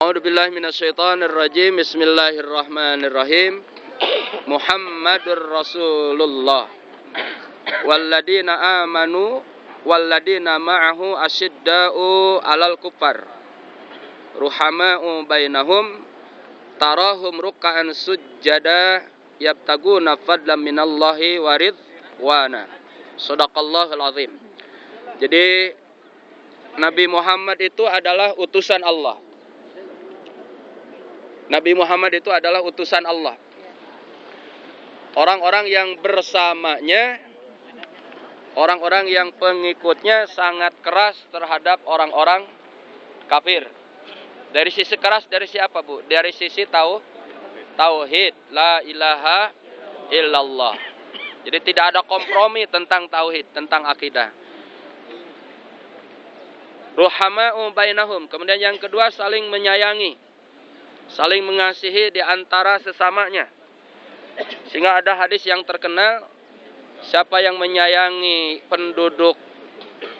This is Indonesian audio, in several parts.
A'udzubillahi minasyaitonirrajim. Bismillahirrahmanirrahim. Muhammadur Rasulullah. Walladina amanu walladina ma'ahu asyidda'u 'alal kuffar. Ruhama'u bainahum tarahum ruk'an sujjada yabtaguna fadlan minallahi wa ridwana. Shadaqallahul azim. Jadi Nabi Muhammad itu adalah utusan Allah. Nabi Muhammad itu adalah utusan Allah. Orang-orang yang bersamanya, orang-orang yang pengikutnya sangat keras terhadap orang-orang kafir. Dari sisi keras, dari siapa, Bu? Dari sisi tauhid, la ilaha illallah. Jadi tidak ada kompromi tentang tauhid, tentang akidah. Ruhama'u bainahum. Kemudian yang kedua, saling menyayangi, saling mengasihi di antara sesamanya. Sehingga ada hadis yang terkenal, siapa yang menyayangi penduduk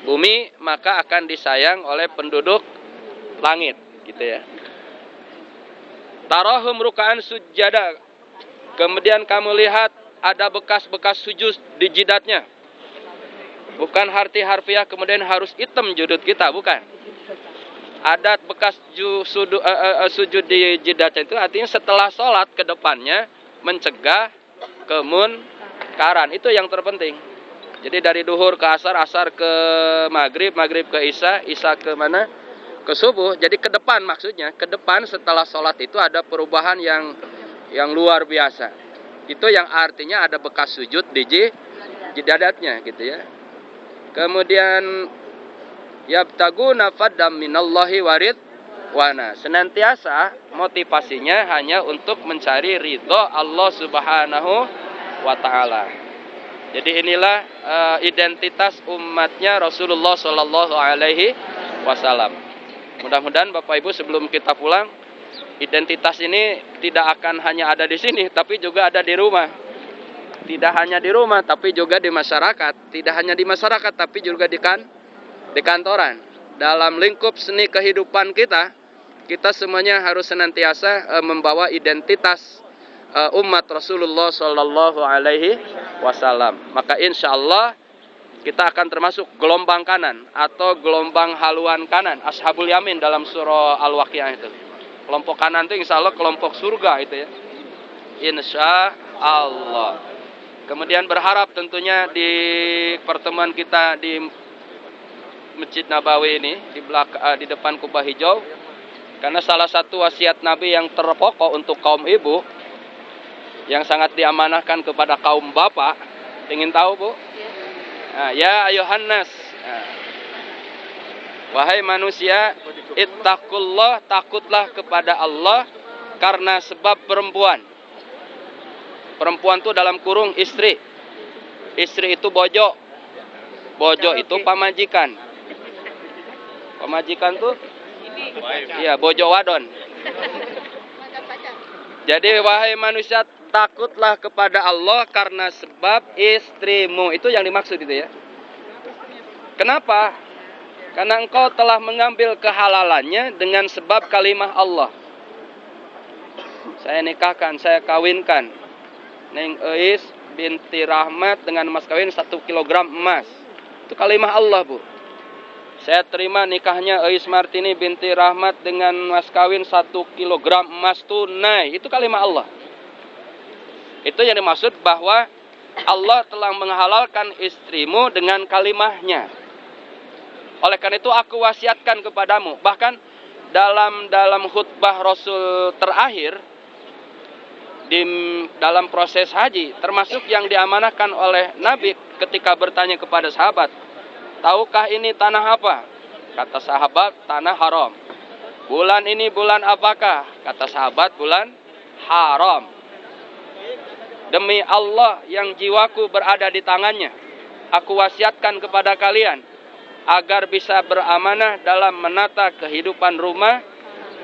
bumi, maka akan disayang oleh penduduk langit, gitu ya. Tarahum ruk'an sujjada. Kemudian kamu lihat ada bekas-bekas sujud di jidatnya. Bukan harfiah kemudian harus hitam judut kita, bukan. Ada bekas sujud di jidatnya itu artinya setelah sholat ke depannya mencegah kemunkaran. Itu yang terpenting. Jadi dari duhur ke asar, asar ke maghrib, maghrib ke isya, isya ke mana? Ke subuh. Jadi ke depan maksudnya. Ke depan setelah sholat itu ada perubahan yang luar biasa. Itu yang artinya ada bekas sujud di jidatnya gitu ya. Kemudian yabtaguna fadlan minallahi wa ridwana. Senantiasa motivasinya hanya untuk mencari ridho Allah Subhanahu wa taala. Jadi inilah identitas umatnya Rasulullah sallallahu alaihi wasallam. Mudah-mudahan Bapak Ibu sebelum kita pulang, identitas ini tidak akan hanya ada di sini, tapi juga ada di rumah. Tidak hanya di rumah, tapi juga di masyarakat. Tidak hanya di masyarakat, tapi juga di kantoran. Dalam lingkup seni kehidupan kita, kita semuanya harus senantiasa membawa identitas umat Rasulullah Sallallahu Alaihi Wasallam. Maka insya Allah kita akan termasuk gelombang kanan atau gelombang haluan kanan, Ashabul Yamin dalam surah Al-Waqiah itu. Kelompok kanan itu insya Allah kelompok surga itu ya. Insya Allah. Kemudian berharap tentunya di pertemuan kita di Masjid Nabawi ini di depan Kubah Hijau, karena salah satu wasiat Nabi yang terpokok untuk kaum ibu yang sangat diamanahkan kepada kaum bapak. Ingin tahu, Bu? Nah, ya ayuhan nas. Nah, wahai manusia, ittaqullah, takutlah kepada Allah karena sebab perempuan. Perempuan itu dalam kurung istri. Istri itu bojo. Bojo itu pamajikan. Pemajikan tuh? Iya, bojo wadon. Jadi wahai manusia, takutlah kepada Allah karena sebab istrimu. Itu yang dimaksud itu ya. Kenapa? Karena engkau telah mengambil kehalalannya dengan sebab kalimah Allah. Saya nikahkan, saya kawinkan Neng Eis binti Rahmat dengan mas kawin 1 kilogram emas. Itu kalimah Allah, Bu. Saya terima nikahnya Eis Martini binti Rahmat dengan mas kawin 1 kilogram emas tunai. Itu kalimah Allah. Itu yang dimaksud bahwa Allah telah menghalalkan istrimu dengan kalimahnya. Oleh karena itu aku wasiatkan kepadamu. Bahkan dalam khutbah Rasul terakhir, dalam proses haji, termasuk yang diamanahkan oleh Nabi ketika bertanya kepada sahabat, tahukah ini tanah apa? Kata sahabat, tanah haram. Bulan ini bulan apakah? Kata sahabat, bulan haram. Demi Allah yang jiwaku berada di tangannya, aku wasiatkan kepada kalian agar bisa beramanah dalam menata kehidupan rumah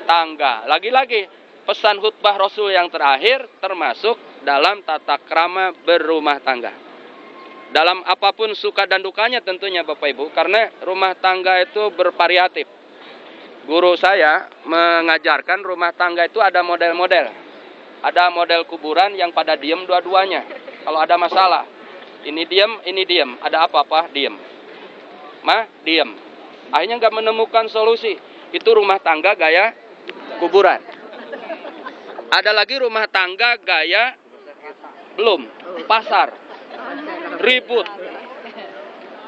tangga. Lagi-lagi pesan khutbah Rasul yang terakhir termasuk dalam tata krama berumah tangga. Dalam apapun suka dan dukanya tentunya Bapak Ibu, karena rumah tangga itu bervariatif. guru saya mengajarkan rumah tangga itu ada model-model. Ada model kuburan yang pada diem dua-duanya. Kalau ada masalah, ini diem, ada apa-apa, diem. Diem. Akhirnya nggak menemukan solusi. Itu rumah tangga gaya kuburan. Ada lagi rumah tangga gaya belum, pasar. Ribut.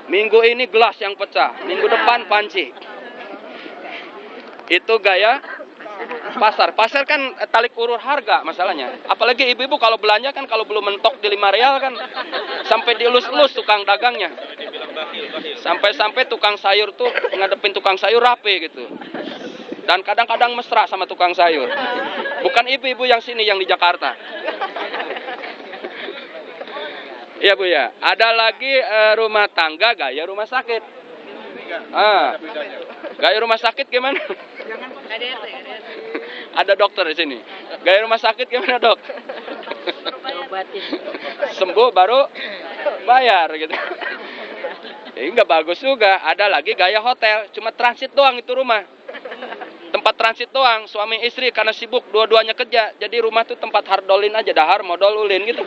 Minggu ini gelas yang pecah, minggu depan panci. Itu gaya pasar. Pasar kan tarik urur harga masalahnya. Apalagi ibu-ibu kalau belanja kan kalau belum mentok di 5 real kan sampai dielus-elus tukang dagangnya. Sampai-sampai tukang sayur tuh ngadepin tukang sayur rapi gitu. Dan kadang-kadang mesra sama tukang sayur. Bukan ibu-ibu yang sini, yang di Jakarta. Iya Bu ya. Ada lagi rumah tangga gaya rumah sakit. Gaya rumah sakit gimana? Ada dokter di sini. Gaya rumah sakit gimana dok? Sembuh baru bayar gitu. Ini nggak bagus juga. Ada lagi gaya hotel, cuma transit doang itu rumah. Tempat transit doang, suami istri karena sibuk dua-duanya kerja. Jadi rumah tuh tempat hardolin aja, dahar modal ulin gitu.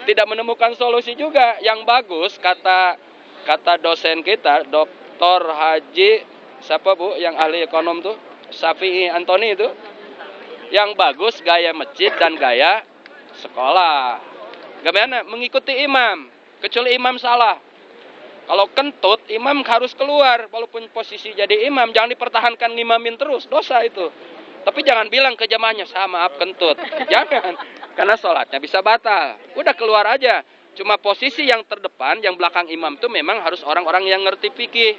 Tidak menemukan solusi juga. Yang bagus kata dosen kita, Dr. Haji siapa Bu yang ahli ekonom tuh? Syafi'i Antoni itu. Yang bagus gaya masjid dan gaya sekolah. Gimana? Mengikuti imam. Kecuali imam salah. Kalau kentut, imam harus keluar. Walaupun posisi jadi imam, jangan dipertahankan ngimamin terus. Dosa itu. Tapi jangan bilang ke jamaahnya, maaf kentut. Jangan. Karena sholatnya bisa batal. Udah keluar aja. Cuma posisi yang terdepan, yang belakang imam itu memang harus orang-orang yang ngerti fikih.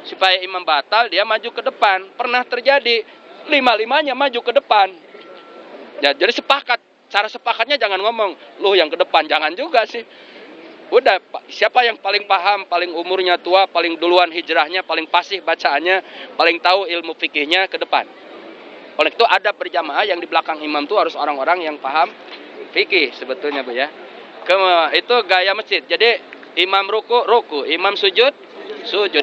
Supaya imam batal, dia maju ke depan. Pernah terjadi, 5-5-nya maju ke depan. Ya, jadi sepakat. Cara sepakatnya jangan ngomong, lu yang ke depan. Jangan juga sih. Udah, siapa yang paling paham, paling umurnya tua, paling duluan hijrahnya, paling fasih bacaannya, paling tahu ilmu fikihnya ke depan. Oleh itu ada berjamaah yang di belakang imam itu harus orang-orang yang paham fikih sebetulnya Bu ya. Itu gaya masjid. Jadi imam ruku, imam sujud.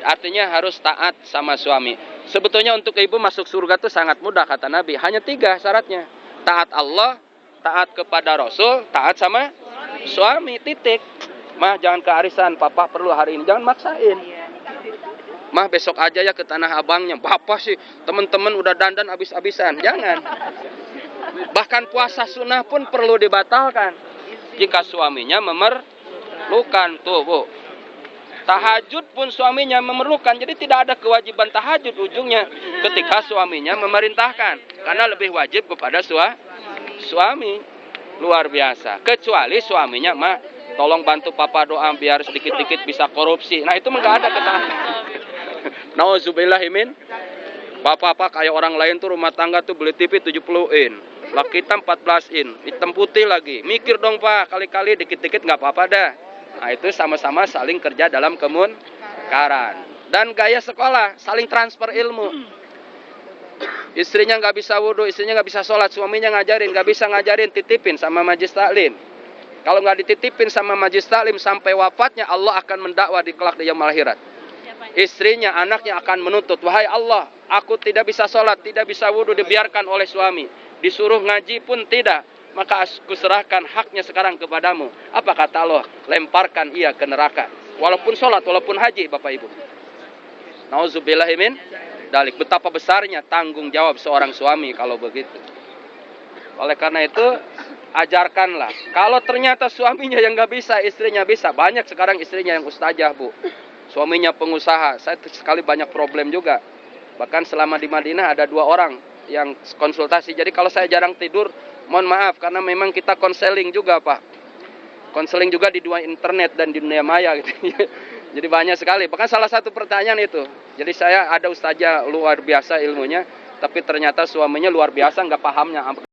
Artinya harus taat sama suami. Sebetulnya untuk ibu masuk surga itu sangat mudah kata Nabi. Hanya 3 syaratnya. Taat Allah, taat kepada Rasul, taat sama suami, titik. Mah jangan kearisan, papa perlu hari ini, jangan maksain. Mah besok aja ya ke tanah abangnya. Bapak sih teman-teman udah dandan habis-habisan, jangan. Bahkan puasa sunnah pun perlu dibatalkan jika suaminya memerlukan. Tuh Bu, tahajud pun suaminya memerlukan. Jadi tidak ada kewajiban tahajud ujungnya ketika suaminya memerintahkan, karena lebih wajib kepada suami. Luar biasa. Kecuali suaminya mah tolong bantu papa doa biar sedikit-dikit bisa korupsi. Nah itu enggak ada kata. Nauzubillahimin. Papa kayak orang lain tuh rumah tangga tuh beli TV 70 in. Lah kita 14 in. Hitam putih lagi. Mikir dong Pak, kali-kali dikit-dikit enggak apa-apa dah. Nah itu sama-sama saling kerja dalam kemunkaran. Dan gaya sekolah, saling transfer ilmu. Istrinya nggak bisa wudhu, istrinya nggak bisa sholat, suaminya ngajarin, nggak bisa ngajarin, titipin sama majlis taklim. Kalau nggak dititipin sama majlis taklim sampai wafatnya, Allah akan mendakwa di kelak di yaumul akhirat. Istrinya, anaknya akan menuntut, wahai Allah, aku tidak bisa sholat, tidak bisa wudhu, dibiarkan oleh suami. Disuruh ngaji pun tidak, maka aku serahkan haknya sekarang kepadamu. Apa kata Allah? Lemparkan ia ke neraka. Walaupun sholat, walaupun haji, Bapak Ibu. Nauzubillahimin dalik. Betapa besarnya tanggung jawab seorang suami kalau begitu. Oleh karena itu, ajarkanlah. Kalau ternyata suaminya yang nggak bisa, istrinya bisa. Banyak sekarang istrinya yang ustazah Bu. Suaminya pengusaha. Saya sekali banyak problem juga. Bahkan selama di Madinah ada 2 orang yang konsultasi. Jadi kalau saya jarang tidur, mohon maaf. Karena memang kita konseling juga Pak. Konseling juga di dunia internet dan di dunia maya gitu. Jadi banyak sekali. Bahkan salah satu pertanyaan itu. Jadi saya ada ustazah luar biasa ilmunya. Tapi ternyata suaminya luar biasa nggak pahamnya.